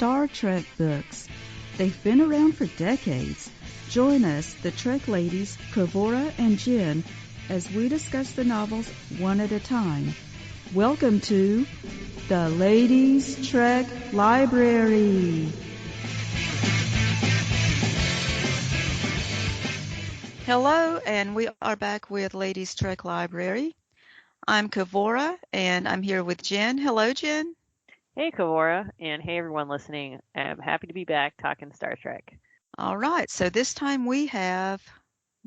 Star Trek books. They've been around for decades. Join us, the Trek ladies, Kavura and Jen, as we discuss the novels one at a time. Welcome to the Ladies Trek Library. Hello, and we are back with Ladies Trek Library. I'm Kavura, and I'm here with Jen. Hello, Jen. Hey, Kavura, and hey, everyone listening. I'm happy to be back talking Star Trek. All right, so this time we have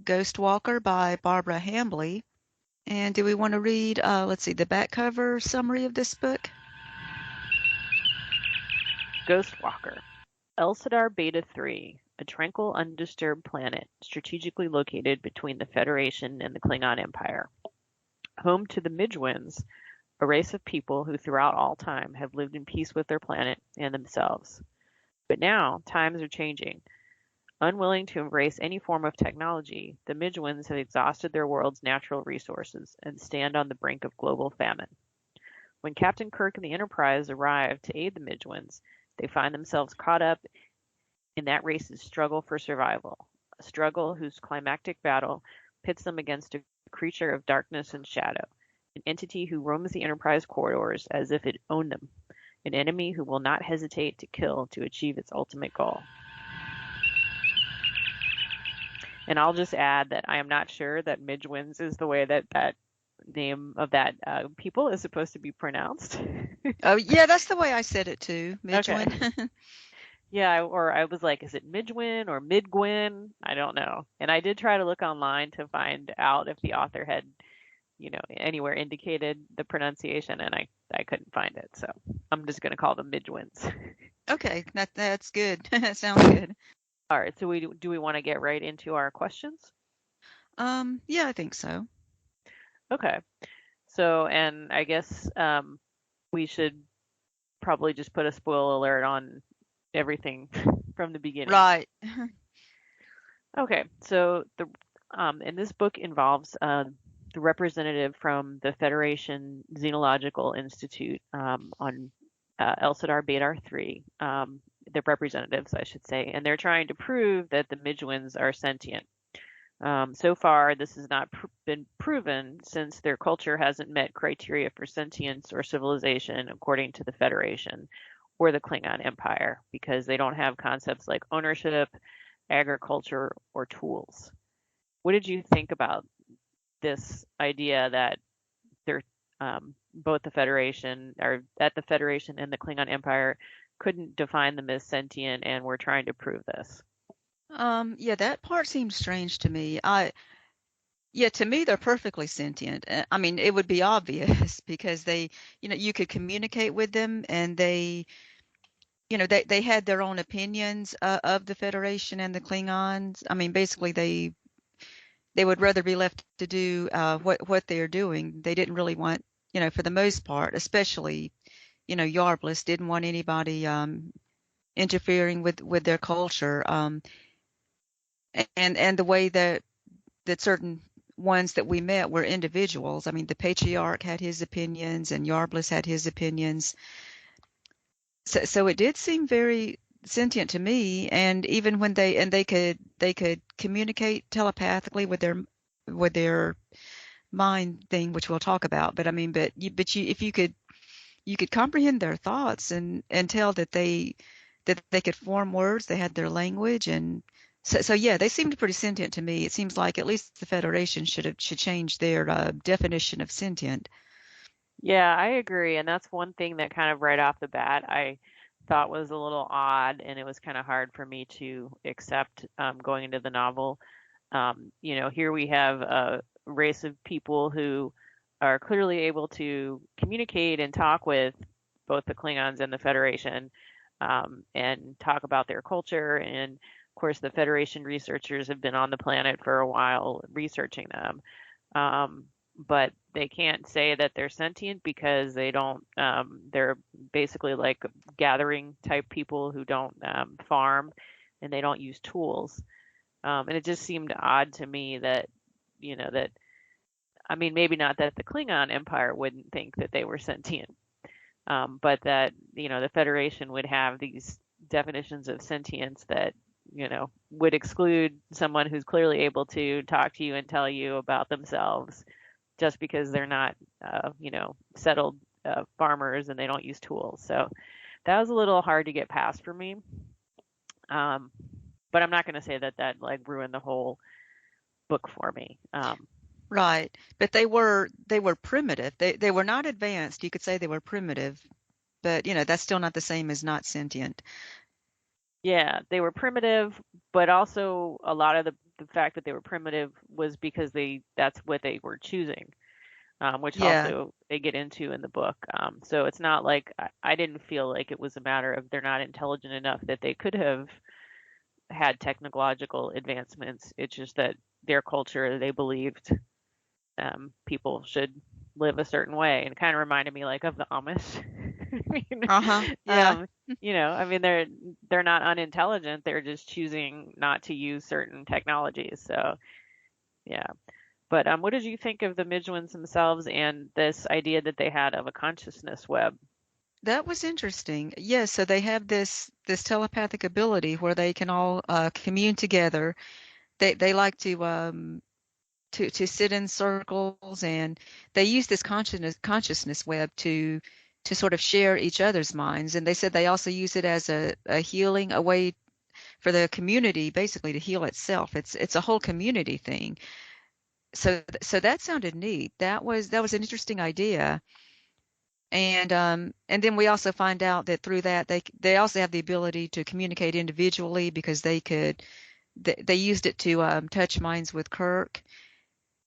Ghost Walker by Barbara Hambly. And do we want to read, the back cover summary of this book? Ghost Walker. Elcidar Beta Three, a tranquil, undisturbed planet strategically located between the Federation and the Klingon Empire. Home to the Midgwins, a race of people who throughout all time have lived in peace with their planet and themselves. But now, times are changing. Unwilling to embrace any form of technology, the Midgwins have exhausted their world's natural resources and stand on the brink of global famine. When Captain Kirk and the Enterprise arrive to aid the Midgwins, they find themselves caught up in that race's struggle for survival, a struggle whose climactic battle pits them against a creature of darkness and shadow, an entity who roams the Enterprise corridors as if it owned them, an enemy who will not hesitate to kill to achieve its ultimate goal. And I'll just add that I am not sure that Midgwins is the way that name of that people is supposed to be pronounced. Oh, yeah, that's the way I said it too, Midgwin. Okay. Yeah, or I was like, is it Midgwin or Midgwin? I don't know. And I did try to look online to find out if the author had, anywhere indicated the pronunciation, and I couldn't find it. So I'm just going to call them Midgwins. Okay, that's good. That sounds good. All right, so do we want to get right into our questions? Yeah, I think so. Okay. So, and I guess we should probably just put a spoiler alert on everything from the beginning. Right. Okay, so and this book involves the representative from the Federation Xenological Institute on Elcidar Beta Three, the representatives, I should say, and they're trying to prove that the Midgwins are sentient. So far, this has not been proven since their culture hasn't met criteria for sentience or civilization according to the Federation or the Klingon Empire, because they don't have concepts like ownership, agriculture, or tools. What did you think about this idea that they're both the Federation, or that the Federation and the Klingon Empire couldn't define them as sentient and were trying to prove this? Yeah, that part seems strange to me. To me, they're perfectly sentient. I mean, it would be obvious because they, you could communicate with them, and they had their own opinions of the Federation and the Klingons. I mean, basically, they would rather be left to do what they're doing. They didn't really want, for the most part, especially, Yarbless didn't want anybody interfering with their culture. And the way that certain ones that we met were individuals. I mean, the patriarch had his opinions, and Yarbless had his opinions. So it did seem very sentient to me. And even when they could communicate telepathically with their mind thing, which we'll talk about. But I mean, if you could comprehend their thoughts and tell that they could form words, they had their language, and so yeah, they seemed pretty sentient to me. It seems like at least the Federation should change their definition of sentient. Yeah, I agree, and that's one thing that kind of right off the bat I thought was a little odd, and it was kind of hard for me to accept going into the novel. Here we have a race of people who are clearly able to communicate and talk with both the Klingons and the Federation, and talk about their culture. And of course, the Federation researchers have been on the planet for a while researching them. But they can't say that they're sentient because they don't, they're basically like gathering type people who don't farm, and they don't use tools. And it just seemed odd to me that, I mean, maybe not that the Klingon Empire wouldn't think that they were sentient, but that, the Federation would have these definitions of sentience that, would exclude someone who's clearly able to talk to you and tell you about themselves just because they're not, settled farmers and they don't use tools. So that was a little hard to get past for me. Um, but I'm not going to say that like ruined the whole book for me. Right. But they were primitive. They were not advanced. You could say they were primitive, but that's still not the same as not sentient. Yeah, they were primitive, but also a lot of the fact that they were primitive was because that's what they were choosing, which Yeah. also they get into in the book. So it's not like I didn't feel like it was a matter of they're not intelligent enough that they could have had technological advancements. It's just that their culture, they believed people should live a certain way, and it kind of reminded me like of the Amish. I mean, Uh-huh. Yeah. um, I mean they're not unintelligent. They're just choosing not to use certain technologies. So yeah. But what did you think of the Midgewins themselves and this idea that they had of a consciousness web? That was interesting. Yes, so they have this telepathic ability where they can all commune together. They like to sit in circles, and they use this consciousness web to sort of share each other's minds. And they said they also use it as a healing, a way for the community basically to heal itself. It's a whole community thing. So that sounded neat. That was an interesting idea. And then we also find out that through that they also have the ability to communicate individually, because they used it to touch minds with Kirk.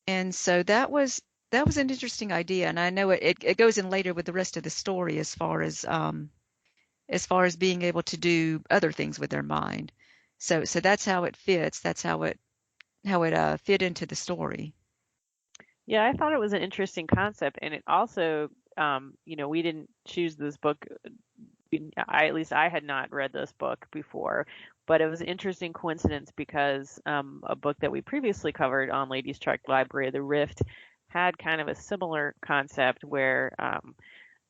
And so that was an interesting idea, and I know it goes in later with the rest of the story as far as being able to do other things with their mind. So that's how it fits. That's how it fit into the story. Yeah, I thought it was an interesting concept, and it also, we didn't choose this book. At least I had not read this book before, but it was an interesting coincidence because a book that we previously covered on Ladies Trek Library, The Rift, had kind of a similar concept where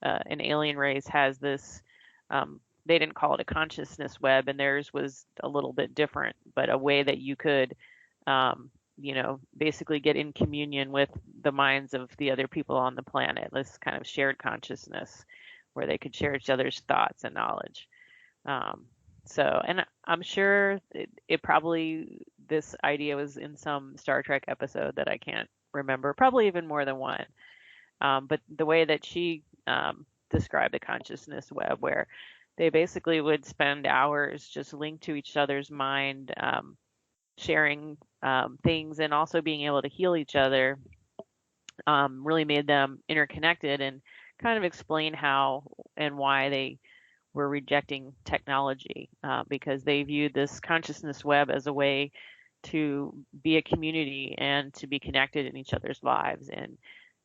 an alien race has this. They didn't call it a consciousness web, and theirs was a little bit different, but a way that you could, basically get in communion with the minds of the other people on the planet. This kind of shared consciousness where they could share each other's thoughts and knowledge. Um, and I'm sure it probably, this idea was in some Star Trek episode that I can't remember, probably even more than one. But the way that she described the consciousness web, where they basically would spend hours just linked to each other's mind, sharing things, and also being able to heal each other, really made them interconnected and kind of explain how and why they were rejecting technology, because they viewed this consciousness web as a way to be a community and to be connected in each other's lives. And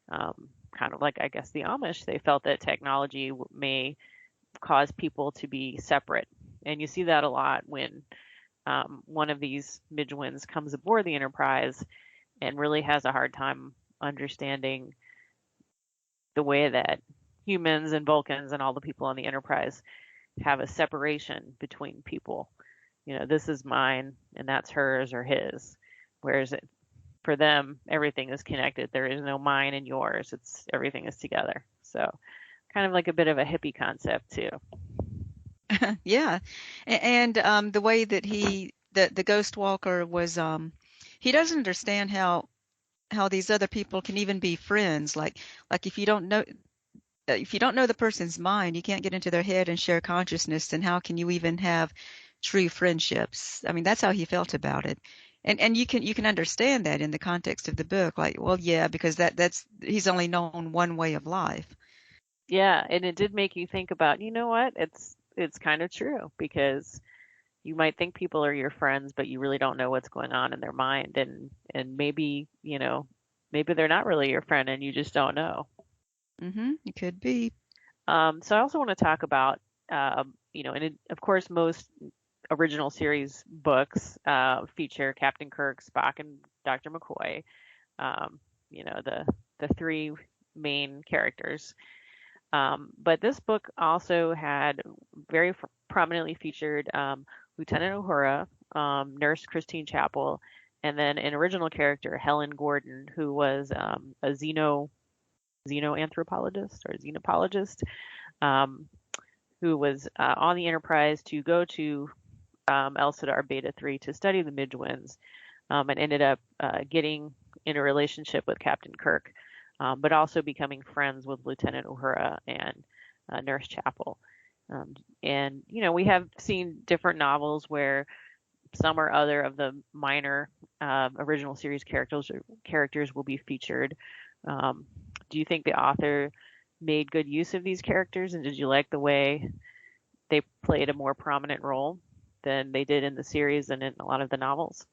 kind of like, I guess, the Amish, they felt that technology may cause people to be separate. And you see that a lot when one of these Midgewins comes aboard the Enterprise and really has a hard time understanding the way that humans and Vulcans and all the people on the Enterprise have a separation between people. This is mine and that's hers or his. Whereas for them, everything is connected. There is no mine and yours. It's everything is together. So kind of like a bit of a hippie concept too. Yeah. And the way that the Ghost Walker was, he doesn't understand how these other people can even be friends. Like if you don't know the person's mind, you can't get into their head and share consciousness, then how can you even have true friendships? I mean, that's how he felt about it. And you can understand that in the context of the book. Like, well, yeah, because that's he's only known one way of life. Yeah, and it did make you think about, you know what? It's kind of true because you might think people are your friends, but you really don't know what's going on in their mind, and maybe, maybe they're not really your friend and you just don't know. It could be. So I also want to talk about, and of course, most original series books feature Captain Kirk, Spock, and Dr. McCoy. The three main characters. But this book also had very prominently featured Lieutenant Uhura, Nurse Christine Chapel, and then an original character, Helen Gordon, who was a xenoanthropologist or xenopologist, um, who was on the Enterprise to go to Elcidar Beta 3 to study the Midgwins, and ended up getting in a relationship with Captain Kirk, but also becoming friends with Lieutenant Uhura and Nurse Chapel. And we have seen different novels where some or other of the minor original series characters will be featured. Do you think the author made good use of these characters, and did you like the way they played a more prominent role than they did in the series and in a lot of the novels?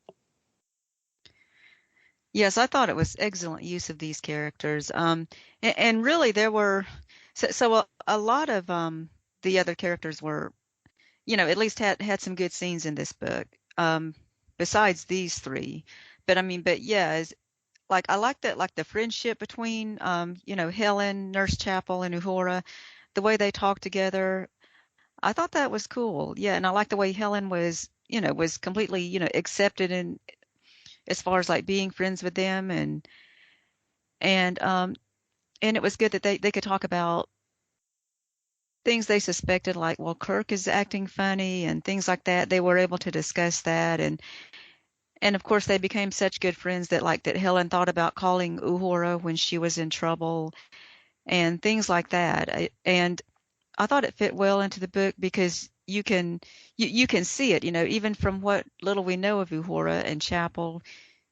Yes, I thought it was excellent use of these characters. And really there were a lot of the other characters were, at least had some good scenes in this book. Um, besides these three. But I mean, but yeah, like I like that, like the friendship between Helen, Nurse Chapel, and Uhura, the way they talk together. I thought that was cool. Yeah, and I like the way Helen was completely, accepted in as far as like being friends with them, and um and it was good that they could talk about things they suspected, like, well, Kirk is acting funny and things like that. They were able to discuss that, and of course they became such good friends that Helen thought about calling Uhura when she was in trouble and things like that. And I thought it fit well into the book because you can see it, even from what little we know of Uhura and Chapel,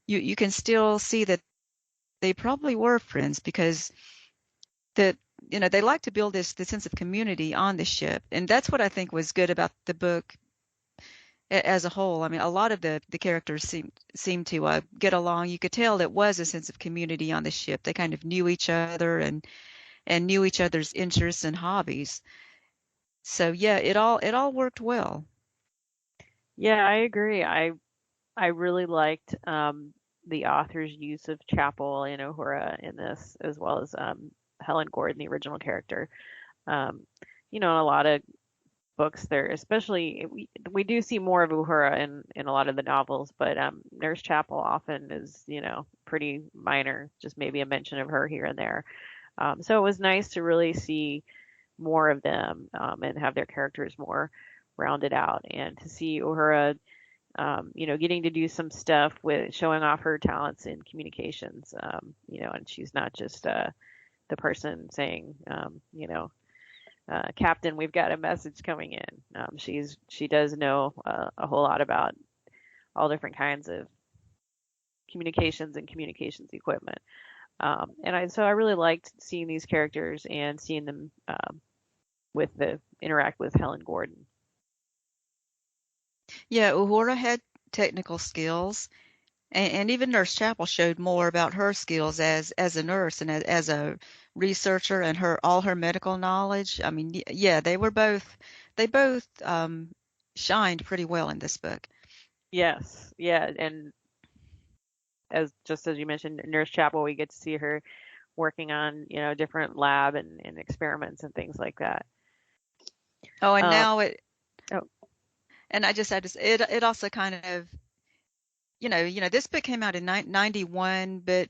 you can still see that they probably were friends because the they like to build this sense of community on the ship, and that's what I think was good about the book as a whole. I mean, a lot of the characters seem to get along. You could tell it was a sense of community on the ship. They kind of knew each other and knew each other's interests and hobbies. So yeah, it all worked well. Yeah, I agree. I really liked the author's use of Chapel and Uhura in this, as well as Helen Gordon, the original character. Um, a lot of books there, especially we do see more of Uhura in a lot of the novels, but Nurse Chapel often is, pretty minor, just maybe a mention of her here and there. So it was nice to really see more of them and have their characters more rounded out, and to see Uhura getting to do some stuff with showing off her talents in communications, and she's not just the person saying, Captain, we've got a message coming in. She does know a whole lot about all different kinds of communications and communications equipment. So I really liked seeing these characters and seeing them interact with Helen Gordon. Yeah, Uhura had technical skills, and even Nurse Chapel showed more about her skills as a nurse and as a researcher and her medical knowledge. I mean, yeah, they both shined pretty well in this book. Yes, yeah, and as you mentioned, Nurse Chapel, we get to see her working on different lab and experiments and things like that. Oh, and Um, now it oh, and I just had to say it also kind of this book came out in 91, but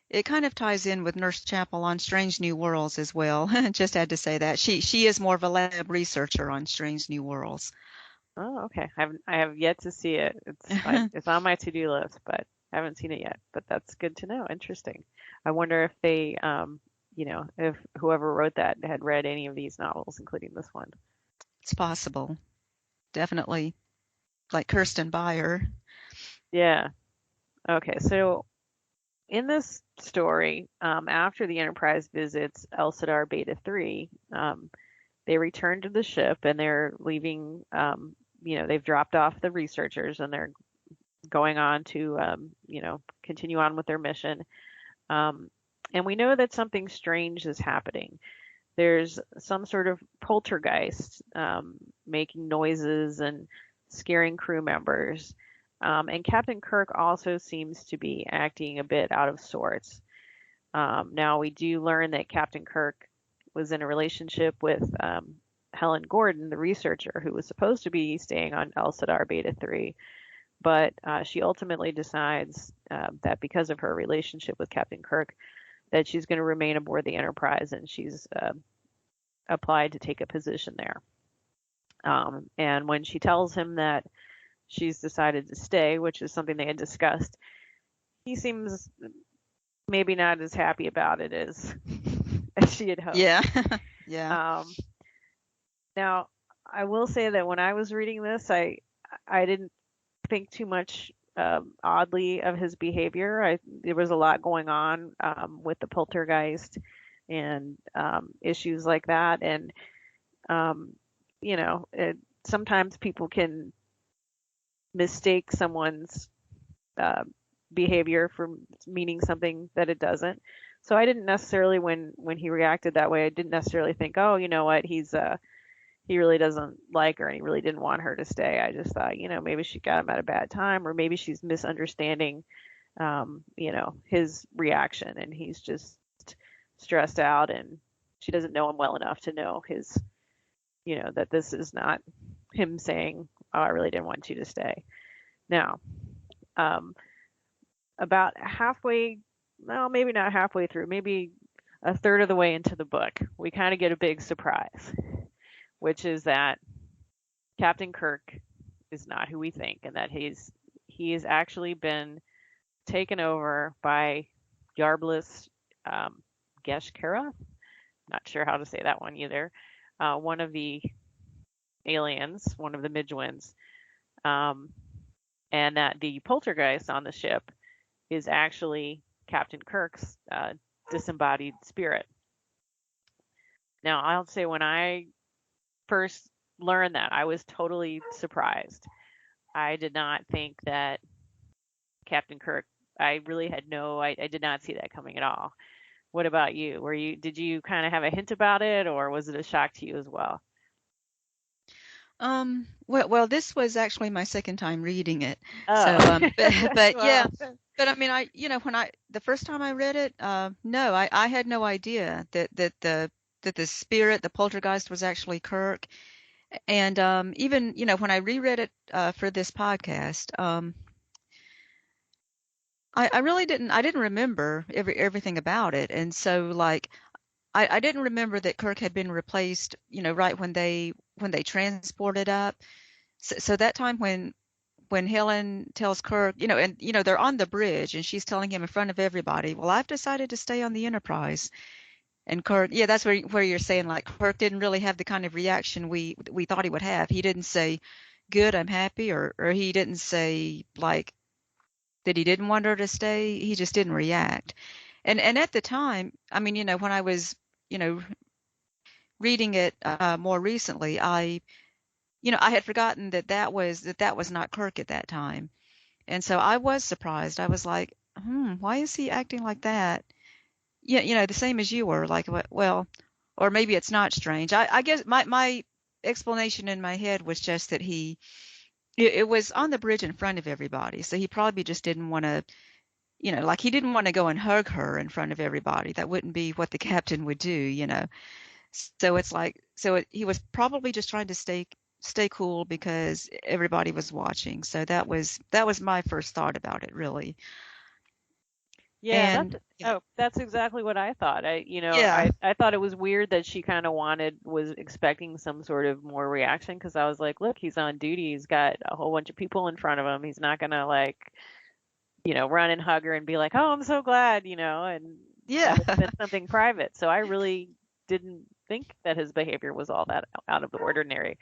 it kind of ties in with Nurse Chapel on Strange New Worlds as well. Just had to say that she is more of a lab researcher on Strange New Worlds. oh, okay. I have yet to see it. It's on my to-do list, but I haven't seen it yet. But that's good to know. Interesting. I wonder if they, if whoever wrote that had read any of these novels, including this one. It's possible, definitely, like Kirsten Beyer. Yeah. Okay. So in this story, after the Enterprise visits Elcidar Beta 3, they return to the ship and they're leaving. They've dropped off the researchers and they're going on to, continue on with their mission. Um, and we know that something strange is happening. There's some sort of poltergeist making noises and scaring crew members. And Captain Kirk also seems to be acting a bit out of sorts. Now, we do learn that Captain Kirk was in a relationship with Helen Gordon, the researcher who was supposed to be staying on Elcidar Beta 3, but she ultimately decides that because of her relationship with Captain Kirk, that she's going to remain aboard the Enterprise, and she's applied to take a position there. And when she tells him that she's decided to stay, which is something they had discussed, he seems maybe not as happy about it as she had hoped. Yeah. Yeah. Now, I will say that when I was reading this, I didn't think too much oddly of his behavior. There was a lot going on with the poltergeist and issues like that, and sometimes people can mistake someone's behavior for meaning something that it doesn't. So I didn't necessarily, when he reacted that way, I didn't necessarily think, oh, you know what, he really doesn't like her and he really didn't want her to stay. I just thought, maybe she got him at a bad time, or maybe she's misunderstanding, his reaction, and he's just stressed out, and she doesn't know him well enough to know his, that this is not him saying, oh, I really didn't want you to stay. Now, about halfway, well, maybe not halfway through, maybe a third of the way into the book, we kind of get a big surprise, which is that Captain Kirk is not who we think, and that he has actually been taken over by Yarblis Geshkara. Not sure how to say that one either. One of the aliens, one of the Midgwins, and that the poltergeist on the ship is actually Captain Kirk's disembodied spirit. Now, I'll say when I first learned that, I was totally surprised. I did not think that Captain Kirk, I really had I did not see that coming at all. What about you? Did you kind of have a hint about it, or was it a shock to you as well? Well, this was actually my second time reading it. Oh. So, but Well. yeah, but I mean, the first time I read it, no, I had no idea that the spirit, the poltergeist, was actually Kirk. And even, when I reread it for this podcast, I really didn't remember everything about it. And so, like, I didn't remember that Kirk had been replaced, right when they transported up. So that time when Helen tells Kirk, and they're on the bridge and she's telling him in front of everybody, well, I've decided to stay on the Enterprise. And Kirk, yeah, that's where you're saying, like, Kirk didn't really have the kind of reaction we thought he would have. He didn't say, good, I'm happy, or he didn't say, like, that he didn't want her to stay. He just didn't react. And at the time, I mean, when I was, reading it more recently, I had forgotten that was not Kirk at that time. And so I was surprised. I was like, why is he acting like that? Yeah, the same as you were, like, well, or maybe it's not strange. I guess my explanation in my head was just that it was on the bridge in front of everybody. So he probably just didn't want to, like, he didn't want to go and hug her in front of everybody. That wouldn't be what the captain would do. So it's like, he was probably just trying to stay cool because everybody was watching. So that was my first thought about it, really. Yeah, And that's exactly what I thought. yeah, I thought it was weird that she kind of was expecting some sort of more reaction, because I was like, look, he's on duty. He's got a whole bunch of people in front of him. He's not gonna, like, run and hug her and be like, oh, I'm so glad, and yeah. have it been something private. So I really didn't think that his behavior was all that out of the ordinary,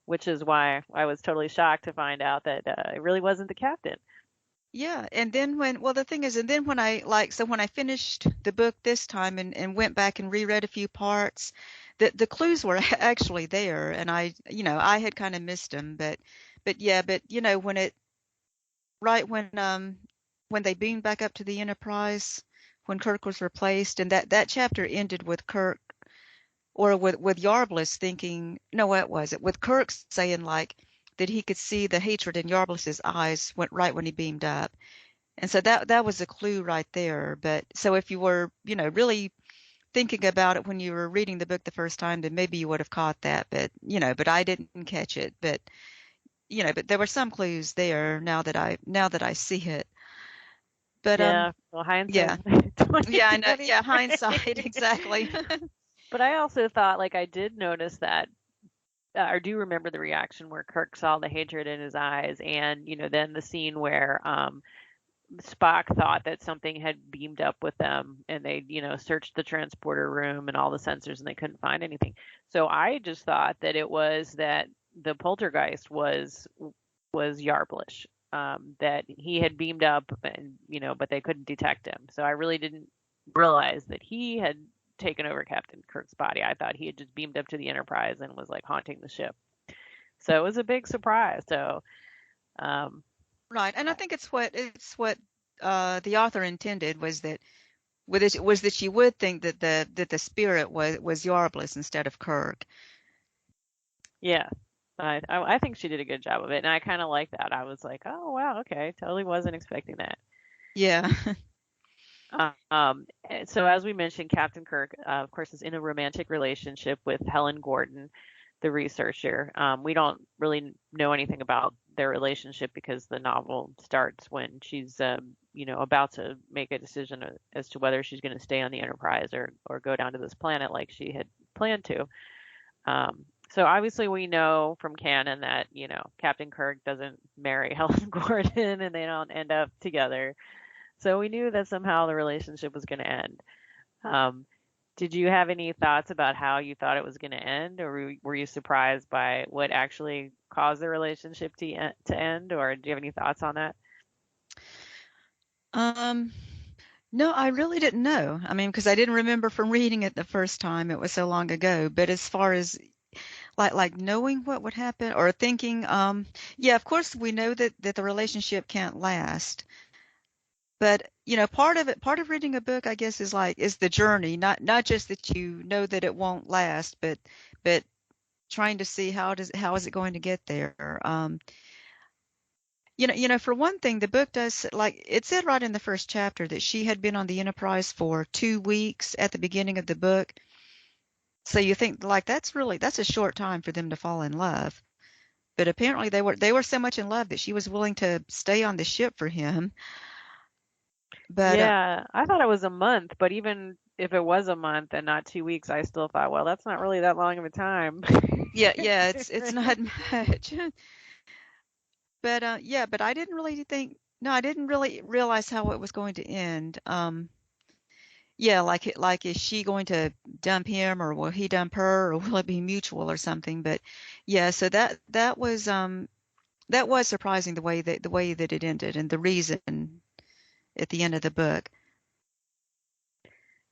which is why I was totally shocked to find out that it really wasn't the captain. Yeah, and then the thing is, and then when I finished the book this time and went back and reread a few parts, the clues were actually there, and I had kind of missed them, but yeah, but right when they beamed back up to the Enterprise, when Kirk was replaced, and that chapter ended with Kirk, or with Yarblis thinking, no, what was it? With Kirk saying, like, that he could see the hatred in Yarblis's eyes right when he beamed up. And so that was a clue right there. But so if you were, really thinking about it when you were reading the book the first time, then maybe you would have caught that, but but I didn't catch it. But but there were some clues there now that I see it. But Yeah, well, hindsight's yeah. Yeah, I know. Yeah, 20/20. hindsight, exactly. But I also thought, like, I did notice that, I do remember the reaction where Kirk saw the hatred in his eyes, and then the scene where Spock thought that something had beamed up with them, and they, searched the transporter room and all the sensors, and they couldn't find anything. So I just thought that it was that the poltergeist was Yarblish, that he had beamed up, and but they couldn't detect him. So I really didn't realize that he had taken over Captain Kirk's body. I thought he had just beamed up to the Enterprise and was like haunting the ship. So it was a big surprise. So um, Right. And I think it's what the author intended was that with it was that you would think that the spirit was Yarbliss instead of Kirk. yeah, I think she did a good job of it, and I kind of like that. I was like, oh wow, okay, totally wasn't expecting that. Yeah. So as we mentioned, Captain Kirk, of course, is in a romantic relationship with Helen Gordon, the researcher. We don't really know anything about their relationship because the novel starts when she's, about to make a decision as to whether she's going to stay on the Enterprise or go down to this planet like she had planned to. So obviously we know from canon that, Captain Kirk doesn't marry Helen Gordon and they don't end up together. So we knew that somehow the relationship was going to end. Um, did you have any thoughts about how you thought it was going to end, or were you surprised by what actually caused the relationship to end, or do you have any thoughts on that? Um, no, I really didn't know. I mean, because I didn't remember from reading it the first time. It was so long ago. But as far as like knowing what would happen or thinking, yeah, of course we know that the relationship can't last. But part of reading a book, I guess, is the journey, not just that you know that it won't last, but trying to see how is it going to get there. For one thing, the book does like it said right in the first chapter that she had been on the Enterprise for 2 weeks at the beginning of the book. So you think like that's a short time for them to fall in love. But apparently they were so much in love that she was willing to stay on the ship for him. But Yeah, I thought it was a month, but even if it was a month and not 2 weeks, I still thought, well, that's not really that long of a time. yeah, it's not much. But yeah, but I didn't really think no, I didn't really realize how it was going to end. Yeah, like is she going to dump him or will he dump her or will it be mutual or something? But yeah, so that was surprising the way that it ended and the reason at the end of the book.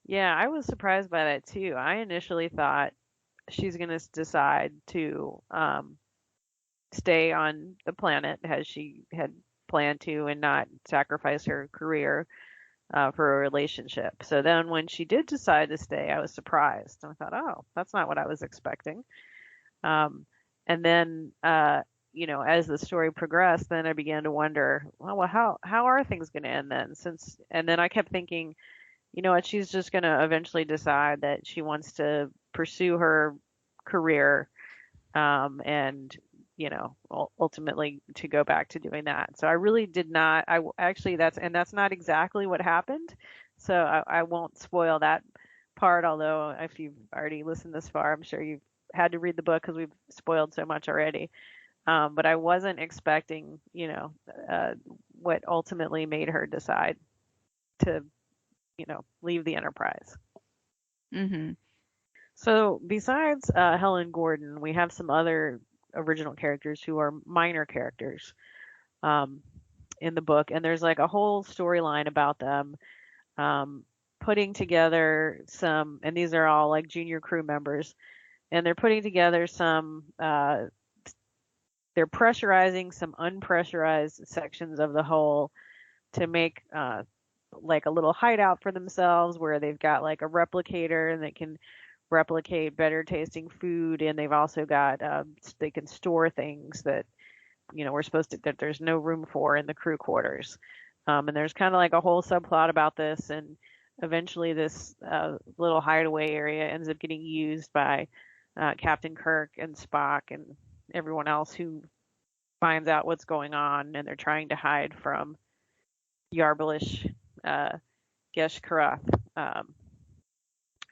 Yeah, I was surprised by that too. I initially thought she's going to decide to stay on the planet as she had planned to and not sacrifice her career for a relationship. So then when she did decide to stay, I was surprised. I thought, oh, that's not what I was expecting. Um, and then, as the story progressed, then I began to wonder, well, how are things going to end then? And then I kept thinking, you know what, she's just going to eventually decide that she wants to pursue her career, and ultimately to go back to doing that. So I really did not. Actually that's not exactly what happened. So I won't spoil that part. Although if you've already listened this far, I'm sure you've had to read the book because we've spoiled so much already. But I wasn't expecting, uh, what ultimately made her decide to, leave the Enterprise. Hmm. So besides Helen Gordon, we have some other original characters who are minor characters um, in the book, and there's like a whole storyline about them, um, putting together some, and these are all like junior crew members, and they're putting together some. They're pressurizing some unpressurized sections of the hull to make like a little hideout for themselves where they've got like a replicator and they can replicate better tasting food, and they've also got they can store things that we're supposed to that there's no room for in the crew quarters. And there's kind of like a whole subplot about this, and eventually this little hideaway area ends up getting used by Captain Kirk and Spock and everyone else who finds out what's going on, and they're trying to hide from Yarblish uh, Gesh Karath,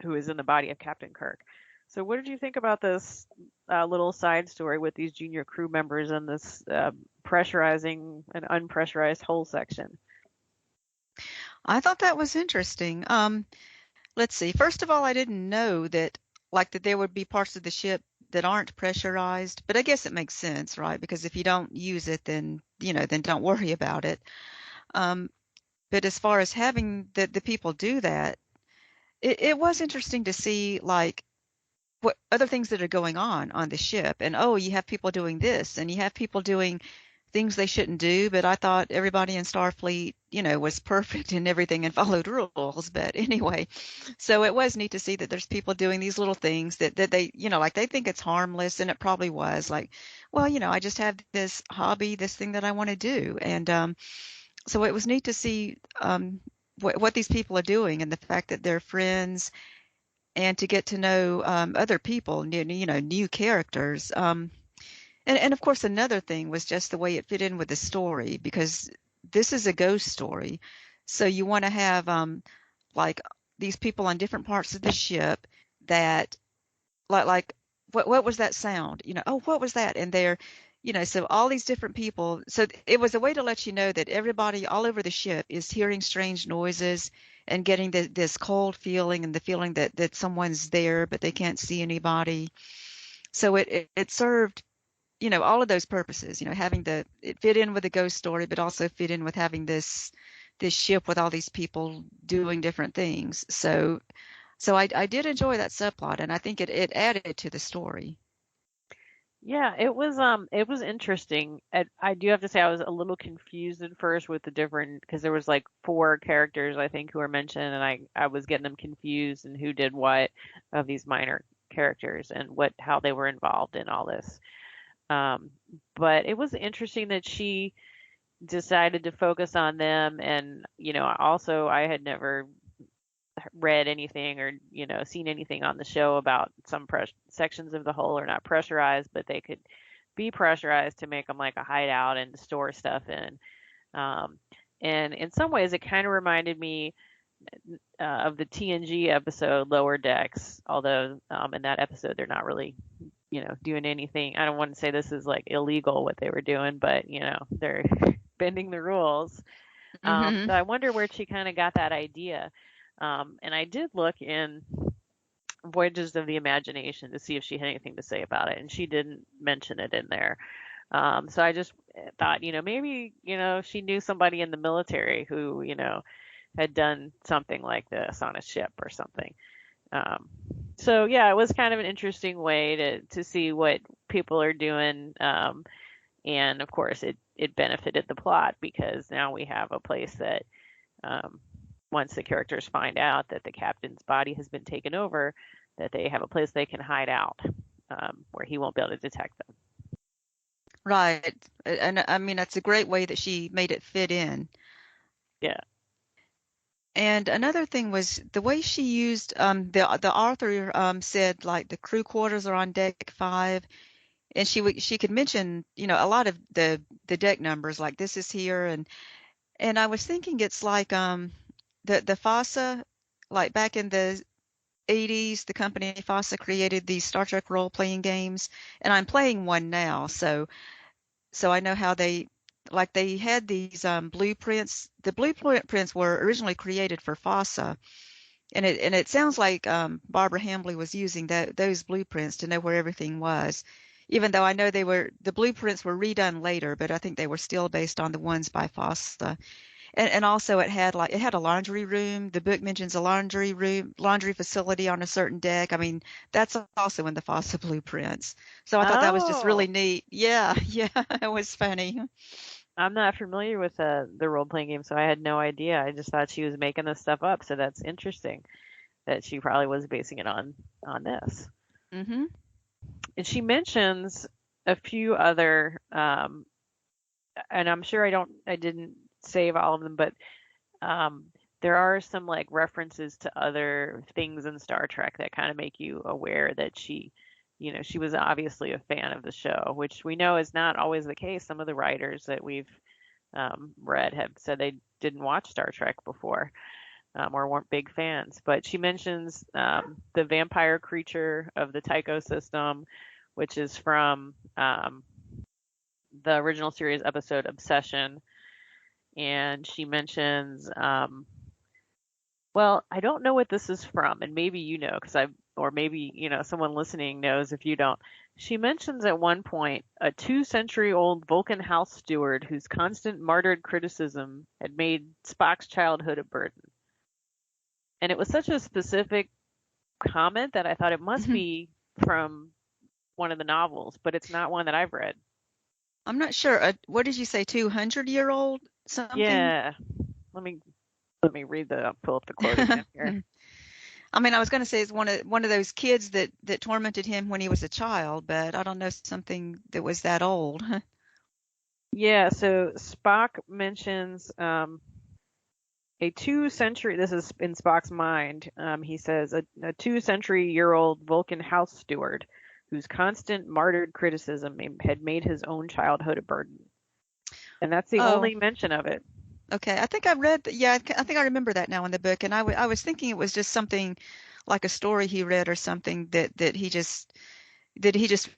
who is in the body of Captain Kirk. So, what did you think about this little side story with these junior crew members and this pressurizing and unpressurized hull section? I thought that was interesting. Let's see. First of all, I didn't know that that there would be parts of the ship that aren't pressurized, but I guess it makes sense, right? Because if you don't use it, then then don't worry about it. Um, but as far as having the people do that, it was interesting to see what other things that are going on the ship. And oh, you have people doing this, and you have people doing things they shouldn't do. But I thought everybody in Starfleet, was perfect and everything and followed rules. But anyway, so it was neat to see that there's people doing these little things that they, like they think it's harmless, and it probably was like, well, I just have this hobby, this thing that I want to do. And so it was neat to see what these people are doing and the fact that they're friends and to get to know other people, new characters. And of course, another thing was just the way it fit in with the story, because this is a ghost story. So you want to have like these people on different parts of the ship that like what was that sound? Oh, what was that? And they're, so all these different people. So it was a way to let you know that everybody all over the ship is hearing strange noises and getting this cold feeling and the feeling that someone's there, but they can't see anybody. So it served, all of those purposes, having it fit in with the ghost story, but also fit in with having this ship with all these people doing different things. So I did enjoy that subplot, and I think it added to the story. Yeah, it was interesting. I do have to say I was a little confused at first with the different because there was like four characters I think who were mentioned, and I was getting them confused and who did what of these minor characters and what how they were involved in all this. Um, but it was interesting that she decided to focus on them, and also I had never read anything or seen anything on the show about some sections of the hull are not pressurized, but they could be pressurized to make them like a hideout and store stuff in. Um, and in some ways, it kind of reminded me of the TNG episode Lower Decks, although in that episode they're not really doing anything. I don't want to say this is like illegal what they were doing, but they're bending the rules. Hmm. So I wonder where she kind of got that idea. And I did look in Voyages of the Imagination to see if she had anything to say about it, and she didn't mention it in there. So I just thought, maybe, she knew somebody in the military who, had done something like this on a ship or something. Um, so yeah, it was kind of an interesting way to see what people are doing. And of course, it benefited the plot because now we have a place that um, once the characters find out that the captain's body has been taken over, that they have a place they can hide out where he won't be able to detect them. Right. And I mean, that's a great way that she made it fit in. Yeah. And another thing was the way she used the author said like the crew quarters are on deck 5, and she could mention, a lot of the deck numbers, like this is here. And I was thinking it's like the FASA, like back in the 80s, the company FASA created these Star Trek role-playing games, and I'm playing one now. So I know how they had these blueprints. The blueprints were originally created for FASA, and it sounds like Barbara Hambly was using those blueprints to know where everything was. Even though I know the blueprints were redone later, but I think they were still based on the ones by FASA. And also it had a laundry room. The book mentions a laundry facility on a certain deck. I mean, that's also in the FASA blueprints. So I thought that was just really Oh, neat. Yeah, yeah, it was funny. I'm not familiar with the role playing game, so I had no idea. I just thought she was making this stuff up. So that's interesting that she probably was basing it on this. Hmm. And she mentions a few other, and I'm sure I didn't save all of them, but um, there are some like references to other things in Star Trek that kind of make you aware that she was obviously a fan of the show, which we know is not always the case. Some of the writers that we've read have said they didn't watch Star Trek before, or weren't big fans. But she mentions the vampire creature of the Tycho system, which is from the original series episode Obsession. And she mentions, well, I don't know what this is from, and maybe you know, or maybe, someone listening knows if you don't. She mentions at one point a 2-century-old Vulcan house steward whose constant martyred criticism had made Spock's childhood a burden. And it was such a specific comment that I thought it must be from one of the novels, but it's not one that I've read. I'm not sure. What did you say? 200-year-old something? Yeah. Let me pull up the quote again here. I mean, I was going to say it's one of those kids that tormented him when he was a child, but I don't know something that was that old. Yeah, so Spock mentions a 2-century, this is in Spock's mind, he says a 2-century-year-old Vulcan house steward whose constant martyred criticism had made his own childhood a burden. And that's the only mention of it. Okay, I think I read, yeah, I think I remember that now in the book, and I was thinking it was just something like a story he read or something that he just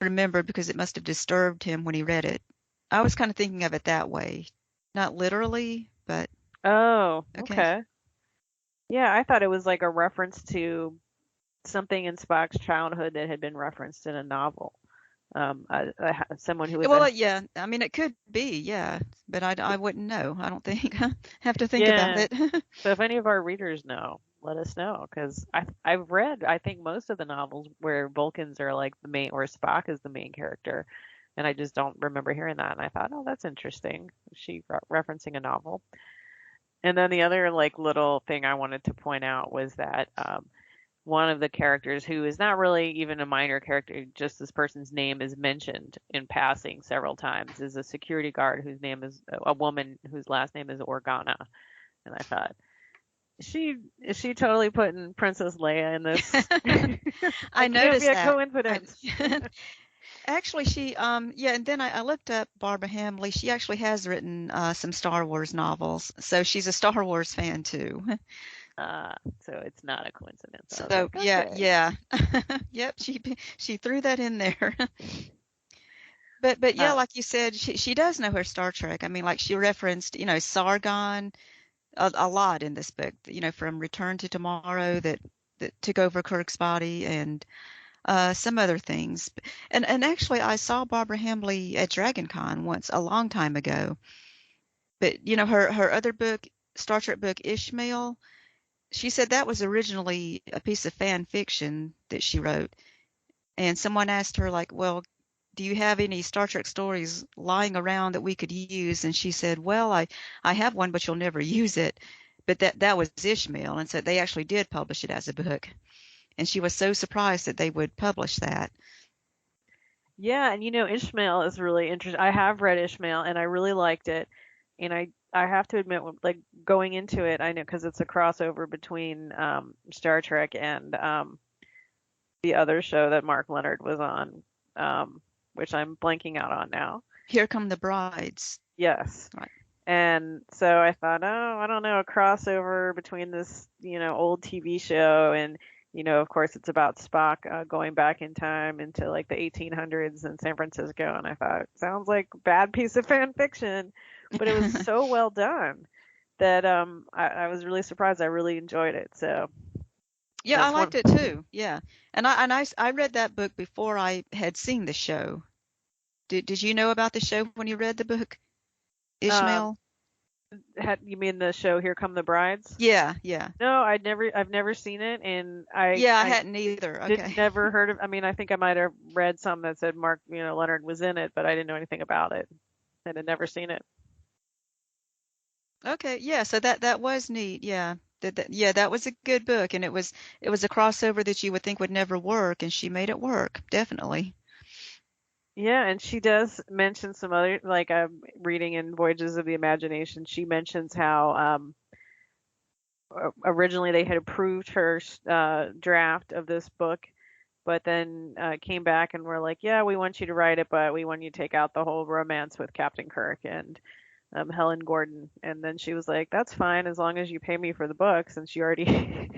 remembered because it must have disturbed him when he read it. I was kind of thinking of it that way, not literally, but Oh, okay. okay. Yeah, I thought it was like a reference to something in Spock's childhood that had been referenced in a novel. Someone who was Well, yeah, I mean, it could be, yeah, but I wouldn't know. I don't think. I have to think about yeah. it. So if any of our readers know, let us know, because I've read, I think, most of the novels where Vulcans are like the main, or Spock is the main character, and I just don't remember hearing that. And I thought, oh, that's interesting. She referencing a novel. And then the other like little thing I wanted to point out was that one of the characters, who is not really even a minor character, just this person's name is mentioned in passing several times, is a security guard whose name is a woman whose last name is Organa. And I thought, is she totally putting Princess Leia in this? I It can't be noticed a that. coincidence. Actually, yeah, and then I looked up Barbara Hambly. She actually has written some Star Wars novels, so she's a Star Wars fan too. So it's not a coincidence. I was So like, yeah, okay. yeah, yep. She threw that in there. But yeah, Uh, like you said, she does know her Star Trek. I mean, like she referenced, Sargon a lot in this book. From Return to Tomorrow that took over Kirk's body and some other things. And actually, I saw Barbara Hambly at DragonCon once a long time ago. But her other book, Star Trek book Ishmael, she said that was originally a piece of fan fiction that she wrote. And someone asked her like, "Well, do you have any Star Trek stories lying around that we could use?" And she said, "Well, I have one, but you'll never use it." But that was Ishmael, and so they actually did publish it as a book. And she was so surprised that they would publish that. yeah, and Ishmael is really interesting. I have read Ishmael and I really liked it. And I have to admit, like going into it, I know because it's a crossover between Star Trek and the other show that Mark Leonard was on, which I'm blanking out on now. Here Come the Brides. Yes. Right. And so I thought, oh, I don't know, a crossover between this, old TV show and, of course it's about Spock going back in time into like the 1800s in San Francisco. And I thought, sounds like a bad piece of fan fiction, but it was so well done that I was really surprised. I really enjoyed it. So Yeah, I that's one. liked it too. Yeah. And I read that book before I had seen the show. Did you know about the show when you read the book, Um, Ishmael? you mean the show Here Come the Brides? Yeah, yeah. No, I've never seen it, and Yeah, I I hadn't either. didn't Okay. never heard of. I mean, I think I might have read some that said Mark, Leonard was in it, but I didn't know anything about it, and had never seen it. Okay. Yeah, so that was neat. Yeah. Yeah, that was a good book, and it was a crossover that you would think would never work, and she made it work, definitely. Yeah, and she does mention some other, like I'm reading in Voyages of the Imagination. She mentions how originally they had approved her draft of this book, but then came back and were like, yeah, we want you to write it, but we want you to take out the whole romance with Captain Kirk and Helen Gordon. And then she was like, that's fine as long as you pay me for the book, since you already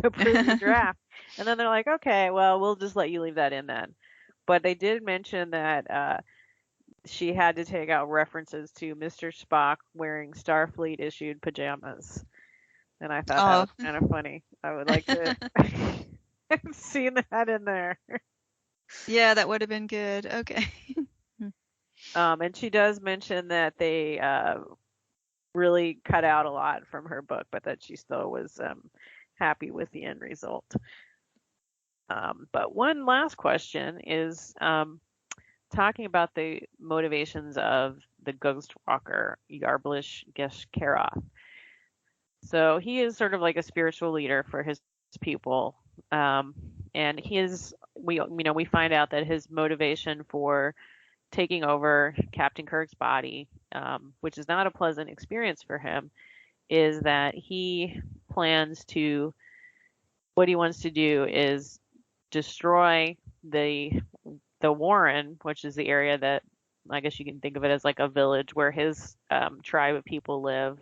approved the draft. And then they're like, okay, well, we'll just let you leave that in then. But they did mention that she had to take out references to Mr. Spock wearing Starfleet issued pajamas. And I thought that Oh. was kind of funny. I would like to have seen that in there. Yeah, that would have been good. Okay. And she does mention that they really cut out a lot from her book, but that she still was happy with the end result. But one last question is talking about the motivations of the ghost walker, Yarblish Geshkaroth. So he is sort of like a spiritual leader for his people. And we find out that his motivation for taking over Captain Kirk's body, which is not a pleasant experience for him, is that what he wants to do is destroy the Warren, which is the area that I guess you can think of it as like a village where his tribe of people live,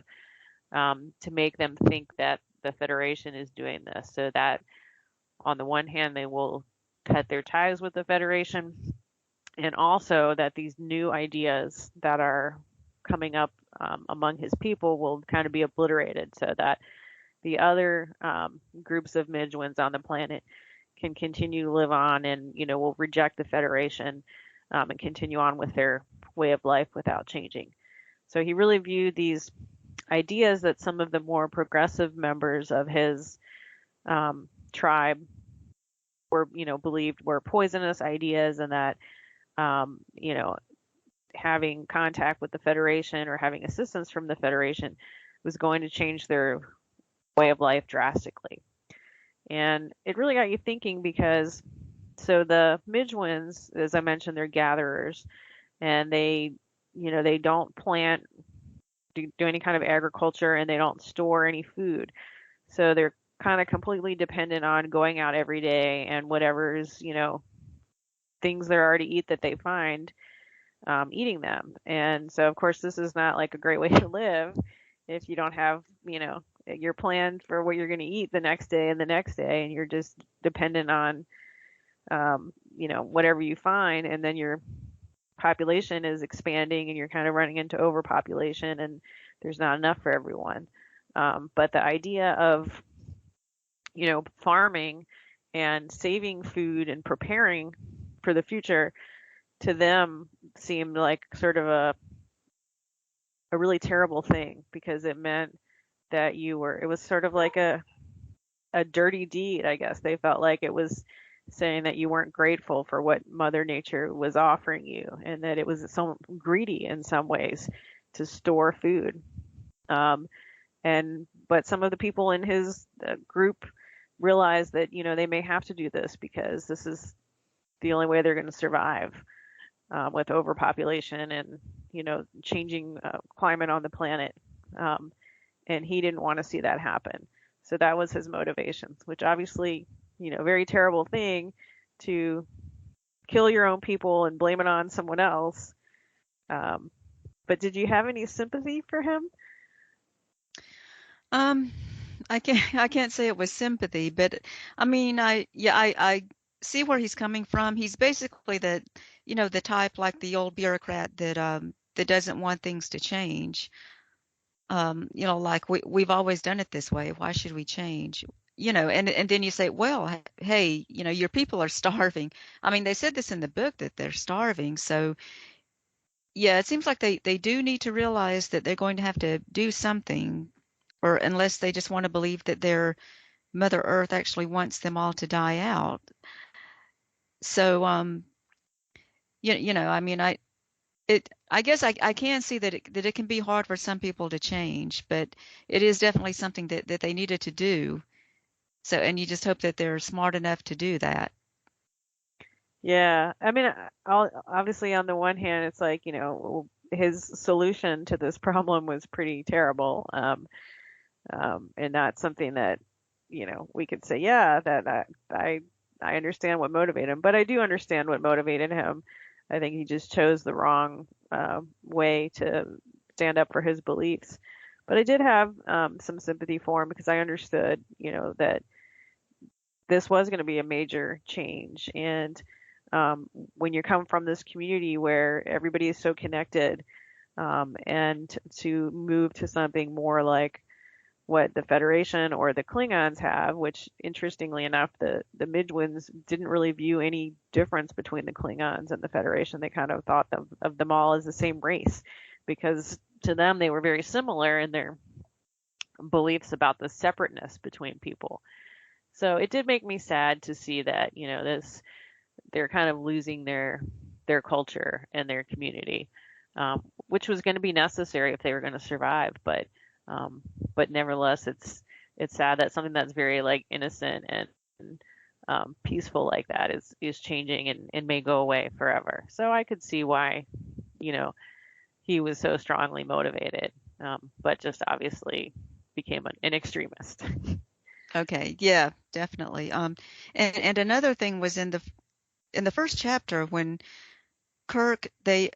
to make them think that the Federation is doing this, so that on the one hand they will cut their ties with the Federation, and also that these new ideas that are coming up among his people will kind of be obliterated, so that the other groups of Midgwins on the planet can continue to live on, and will reject the Federation and continue on with their way of life without changing. So he really viewed these ideas that some of the more progressive members of his tribe were, believed were poisonous ideas, and that having contact with the Federation or having assistance from the Federation was going to change their way of life drastically. And it really got you thinking, because so the Midgwins, as I mentioned, they're gatherers, and they don't do any kind of agriculture, and they don't store any food. So they're kind of completely dependent on going out every day and whatever's, things there are to eat that they find, eating them. And so, of course, this is not like a great way to live if you don't have, your plan for what you're going to eat the next day and the next day, and you're just dependent on, whatever you find, and then your population is expanding and you're kind of running into overpopulation and there's not enough for everyone. But the idea of, farming and saving food and preparing for the future to them seemed like sort of a really terrible thing, because it meant that it was sort of like a dirty deed, I guess. They felt like it was saying that you weren't grateful for what Mother Nature was offering you, and that it was so greedy in some ways to store food. But some of the people in his group realized that they may have to do this, because this is the only way they're going to survive with overpopulation and changing climate on the planet. And he didn't want to see that happen. So that was his motivations, which obviously, very terrible thing to kill your own people and blame it on someone else. But did you have any sympathy for him? I can't say it was sympathy, but I mean, I see where he's coming from. He's basically the type like the old bureaucrat that doesn't want things to change. Like we've always done it this way. Why should we change? And then you say, well, hey, your people are starving. I mean, they said this in the book that they're starving. So yeah, it seems like they do need to realize that they're going to have to do something, or unless they just want to believe that their Mother Earth actually wants them all to die out. So I mean, I guess I can see that it can be hard for some people to change, but it is definitely something that they needed to do. So, and you just hope that they're smart enough to do that. Yeah, I mean, obviously on the one hand, it's like, his solution to this problem was pretty terrible. and not something that we could say, yeah, that I understand what motivated him, but I do understand what motivated him. I think he just chose the wrong way to stand up for his beliefs. But I did have some sympathy for him because I understood, that this was going to be a major change. And when you come from this community where everybody is so connected, and to move to something more like what the Federation or the Klingons have, which interestingly enough, the Midgwins didn't really view any difference between the Klingons and the Federation. They kind of thought of them all as the same race because to them they were very similar in their beliefs about the separateness between people. So it did make me sad to see that, they're kind of losing their culture and their community, which was going to be necessary if they were going to survive. But nevertheless, it's sad that something that's very like innocent and peaceful like that is changing and may go away forever. So I could see why, you know, he was so strongly motivated, but just obviously became an extremist. Okay, yeah, definitely. And another thing was in the first chapter when Kirk they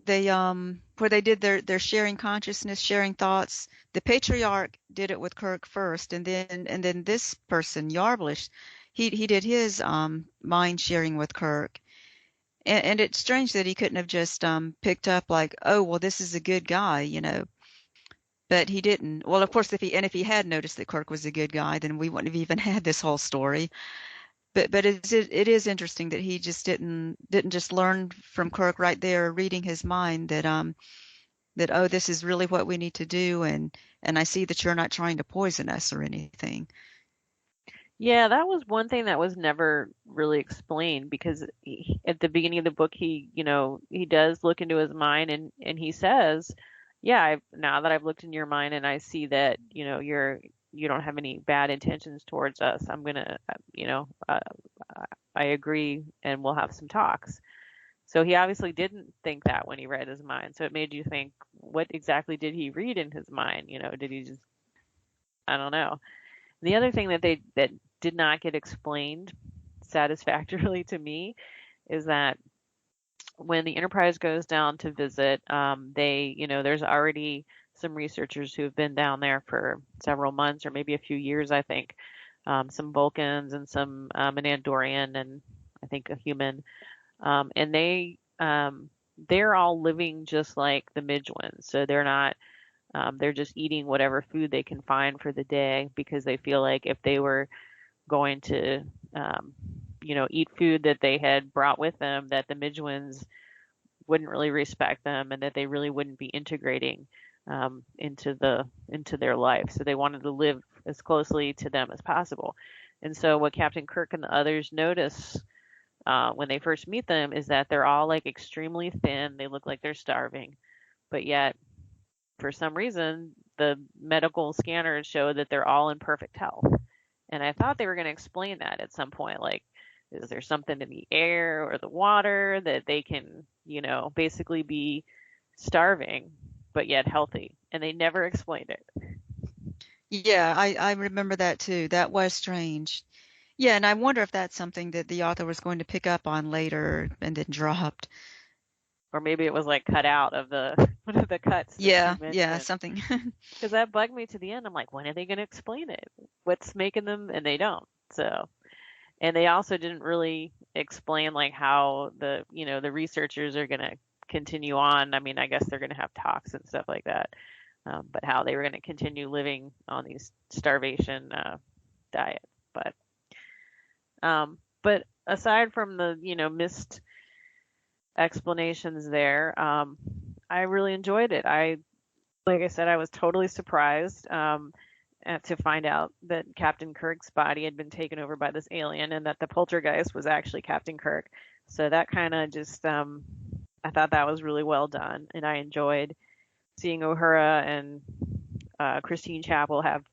where they did their sharing consciousness, sharing thoughts. The patriarch did it with Kirk first, and then this person Yarblish, he did his mind sharing with Kirk. And it's strange that he couldn't have just picked up like, oh well, this is a good guy, you know. But he didn't. Well, of course, if he had noticed that Kirk was a good guy, then we wouldn't have even had this whole story. But it is interesting that he just didn't just learn from Kirk right there, reading his mind that oh, this is really what we need to do, and I see that you're not trying to poison us or anything. Yeah, that was one thing that was never really explained because at the beginning of the book, he does look into his mind and he says, "Yeah, now that I've looked in your mind and I see that, you don't have any bad intentions towards us, I'm gonna, I agree and we'll have some talks." So he obviously didn't think that when he read his mind. So it made you think, what exactly did he read in his mind? Did he just, I don't know. The other thing that did not get explained satisfactorily to me is that when the Enterprise goes down to visit, there's already some researchers who have been down there for several months or maybe a few years, I think. Some Vulcans and some an Andorian and I think a human, and they're all living just like the Midgwins. So they're not they're just eating whatever food they can find for the day because they feel like if they were going to, eat food that they had brought with them, that the Midgewins wouldn't really respect them and that they really wouldn't be integrating into their life. So they wanted to live as closely to them as possible. And so what Captain Kirk and the others notice when they first meet them is that they're all like extremely thin. They look like they're starving, but yet for some reason, the medical scanners show that they're all in perfect health. And I thought they were going to explain that at some point. Like, is there something in the air or the water that they can, basically be starving, but yet healthy? And they never explained it. Yeah, I remember that too. That was strange. Yeah, and I wonder if that's something that the author was going to pick up on later and then dropped. Or maybe it was like cut out of the one of the cuts that you Yeah, yeah, mentioned. something. Because that bugged me to the end. I'm like, when are they going to explain it? What's making them? And they don't. So, and they also didn't really explain like how the researchers are going to continue on. I mean, I guess they're going to have talks and stuff like that, but how they were going to continue living on these starvation diets. But aside from the missed explanations there, I really enjoyed it. Like I said, I was totally surprised to find out that Captain Kirk's body had been taken over by this alien and that the poltergeist was actually Captain Kirk. So that kind of just, I thought that was really well done. And I enjoyed seeing O'Hara and Christine Chapel have,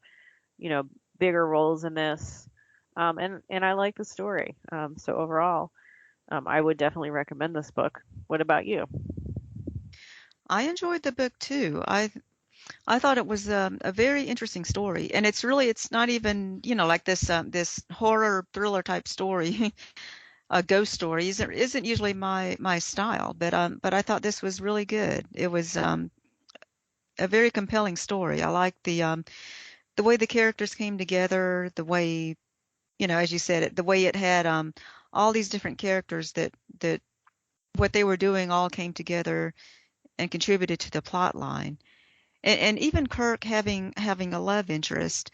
bigger roles in this. And I like the story. So overall, I would definitely recommend this book. What about you? I enjoyed the book too. I thought it was a very interesting story, and it's not even, like this horror thriller type story. A ghost story isn't usually my style, but I thought this was really good. It was a very compelling story. I like the way the characters came together, the way, as you said, the way it had all these different characters that what they were doing all came together and contributed to the plot line. And even Kirk having a love interest.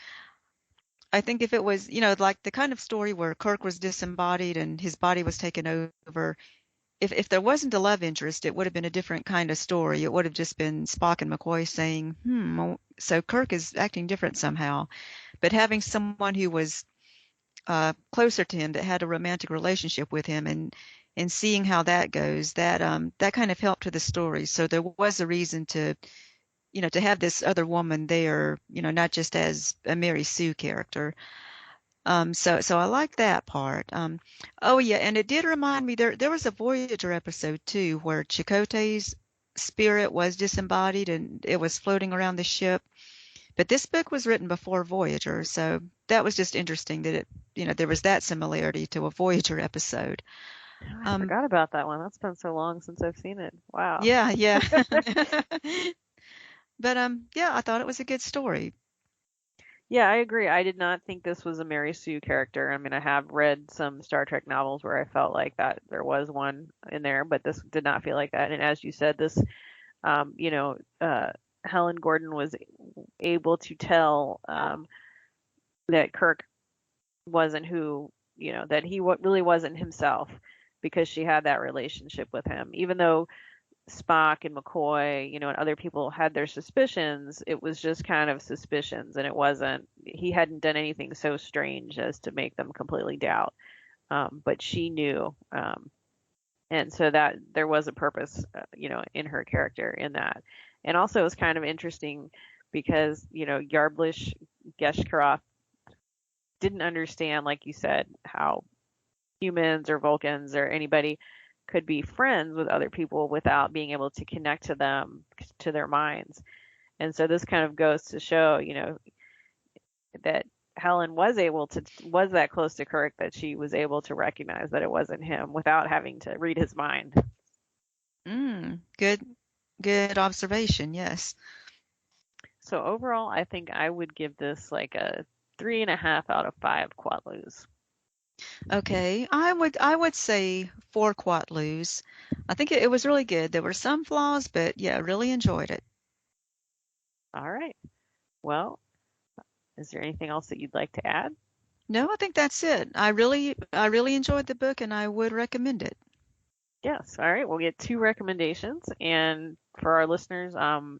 I think if it was, like the kind of story where Kirk was disembodied and his body was taken over, if there wasn't a love interest, it would have been a different kind of story. It would have just been Spock and McCoy saying, so Kirk is acting different somehow. But having someone who was closer to him, that had a romantic relationship with him, and seeing how that goes, that kind of helped to the story. So there was a reason to have this other woman there, not just as a Mary Sue character. So I like that part. Oh yeah, and it did remind me, there was a Voyager episode too where Chakotay's spirit was disembodied and it was floating around the ship. But this book was written before Voyager, so that was just interesting that there was that similarity to a Voyager episode. Oh, I Um, forgot about that one. That's been so long since I've seen it. Wow. yeah, yeah. But yeah, I thought it was a good story. Yeah, I agree. I did not think this was a Mary Sue character. I mean, I have read some Star Trek novels where I felt like that there was one in there, but this did not feel like that. And as you said, this, um, you know, uh, Helen Gordon was able to tell that Kirk wasn't who, that he really wasn't himself because she had that relationship with him. Even though Spock and McCoy, and other people had their suspicions, it was just kind of suspicions, and he hadn't done anything so strange as to make them completely doubt. But she knew, and so that there was a purpose, in her character in that. And also, it was kind of interesting because, Yarblish Geshkarov didn't understand, like you said, how humans or Vulcans or anybody could be friends with other people without being able to connect to them, to their minds. And so this kind of goes to show, that Helen was that close to Kirk that she was able to recognize that it wasn't him without having to read his mind. Good observation. Yes. So overall, I think I would give this like a 3.5 out of 5 Quatloos. Okay, I would say 4 Quatloos. I think it was really good. There were some flaws, but yeah, really enjoyed it. All right. Well, is there anything else that you'd like to add? No, I think that's it. I really enjoyed the book and I would recommend it. Yes. All right. We'll get 2 recommendations. And for our listeners,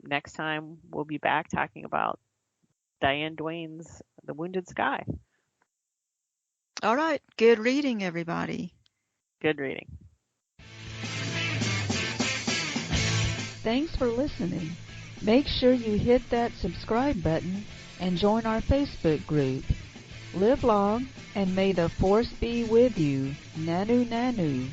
next time we'll be back talking about Diane Duane's The Wounded Sky. All right, good reading, everybody. Good reading. Thanks for listening. Make sure you hit that subscribe button and join our Facebook group. Live long, and may the Force be with you. Nanu Nanu.